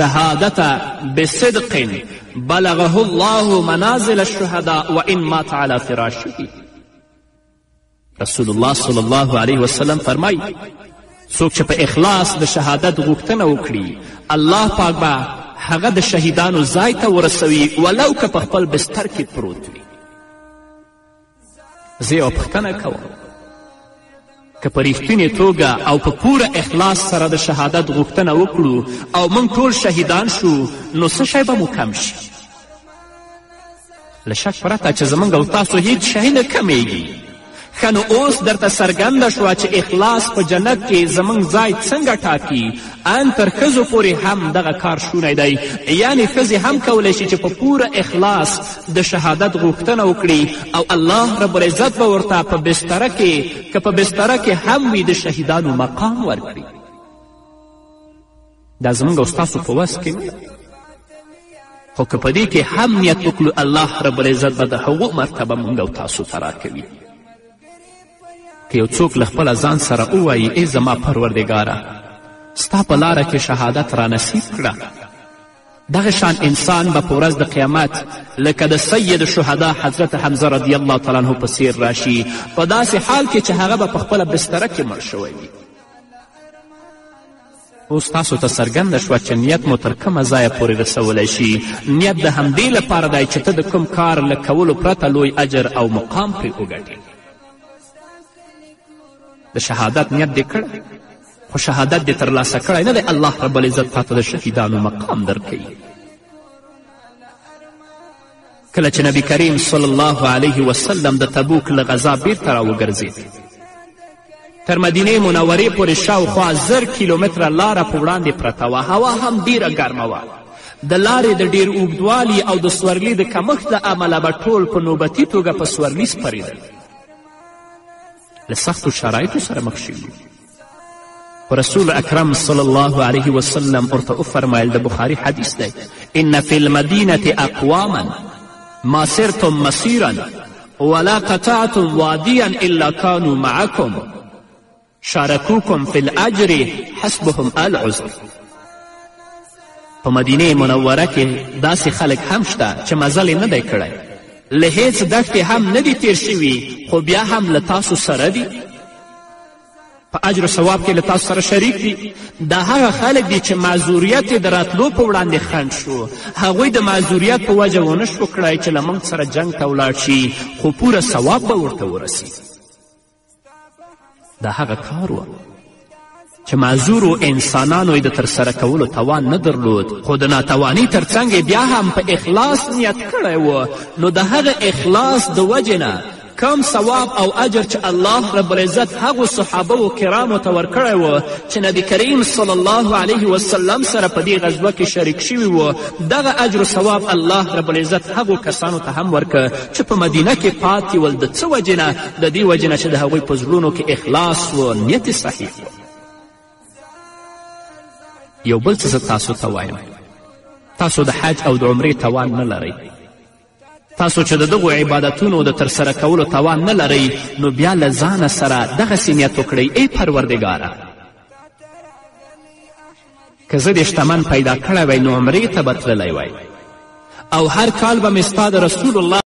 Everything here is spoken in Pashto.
الشهادة بصدق بلغه الله منازل الشهداء وإن مات على فراشه. رسول الله صلی الله علیه وسلم فرمایي څوک چې په اخلاص د شهادت غوښتنه وکړي الله پاک به هغه د شهیدانو ځای ته ورسوي ولو که په خپل بستر کې پروت وي. زه یوه پوښتنه کوم که په ریښتینې توګه او په پوره اخلاص سره د شهادت غوښتنه وکړو او موږ ټول شهیدان شو نو څه شی به مو کم شي؟ له شک پرته چې زموږ او تاسو هیڅ شی نه کمیږي. ښه نو اوس درته څرګنده شوه چې اخلاص په جنت کې زموږ ځای څنګه ټاکي. ان تر ښځو پورې هم دغه کار شونی دی، یعنې ښځې هم کولی شي چې په پوره اخلاص د شهادت غوښتنه وکړي او الله رب العزت به ورته په بستره کې که په بستره کې هم وي د شهیدانو مقام ورکړي. دا زموږ او ستاسو په وس کې نه، خو که په دې کې هم نیت وکړو الله رب العزت به د هغو مرتبه موږ او تاسو ته راکوي. که یو څوک له خپله ځان سره ووایي ای زما پروردګاره ستا په لاره کې شهادت را نصیب کړه، دغه شان انسان به په ورځ د قیامت لکه د سید الشهدا حضرت حمزه رضی الله تعالی عنه په څیر راشي، په داسې حال کې چې هغه به په خپله بستره کې مړ شوی وي. اوس تاسو ته څرګنده شوه چې نیت مو تر کومه ځایه پورې رسولی شي. نیت د همدې لپاره دی چې ته د کوم کار له کولو پرته لوی اجر او مقام پرې وګټې. د شهادت نیت دې کړی خو شهادت دې ترلاسه کړی نه دی، الله رب العزت تا ته د شهیدانو مقام درکوي. کله چې نبی کریم صلی الله علیه وسلم د تبوک له غذا بیرته راوګرځېد، تر مدینې منورې پورې شاوخوا 1000 کیلومتره لاره په وړاندې پرته وه. هوا هم ډیره ګرمه وه. د لارې د ډیر اوږدوالي او د سورلي د کمښت له امله به ټول په نوبتي توګه په سورلي سپرېدل. له سختو شرایطو سره مخ شوي. رسول اکرم صلی الله علیه وسلم ورته وفرمیل، د بخاري حدیث دی، ان فی المدینة اقواما ما سرتم مسیرا ولا قطعتم وادیا الا كانوا معکم شارکوکم فی الاجر حسبهم العذر. په مدینې منوره کې داسې خلک هم شته چې مزل یې نه دی کړی، له هیڅ دښتې هم نه دي تیر شوي، خو بیا هم له تاسو سره دي، په اجر و ثواب کې له تاسو سره شریک دي. دا هغه خلک دي چې معذوریت یې د راتلو په وړاندې خنډ شو. هغوی د معذوریت په وجه ونه شو کړی چې له موږ سره جنګ ته ولاړ شي، خو پوره ثواب به ورته ورسي. دا هغه کار و چې معذورو انسانانو یې د ترسره کولو توان نه درلود، خو د ناتوانۍ تر څنګ بیا هم په اخلاص نیت کړی و. نو د هغه اخلاص د وجې نه کم ثواب او اجر چې الله رب العزت هغو صحابه و کرامو ته ورکړی و چې نبی کریم صلی الله علیه وسلم سره په دې غزوه کې شریک شوي و، دغه اجر و ثواب الله رب العزت هغو کسانو ته هم ورکه چې په مدینه کې پاتې ول. د څه وجې نه؟ د دې وجې نه چې د هغوی په زړونو کې اخلاص و، نیت صحیح و. یو بل څه زه تاسو ته وایم، تاسو د حج او د عمرې توان نه لرئ. تاسو چې د دغو عبادتونو د ترسره کولو توان نه لرئ، نو بیا له ځانه سره دغسې نیت وکړئ، ای پروردګاره که زه دې شتمن پیدا کړی وی نو عمرې ته به تللی وی او هر کال به مې ستا د رسول الله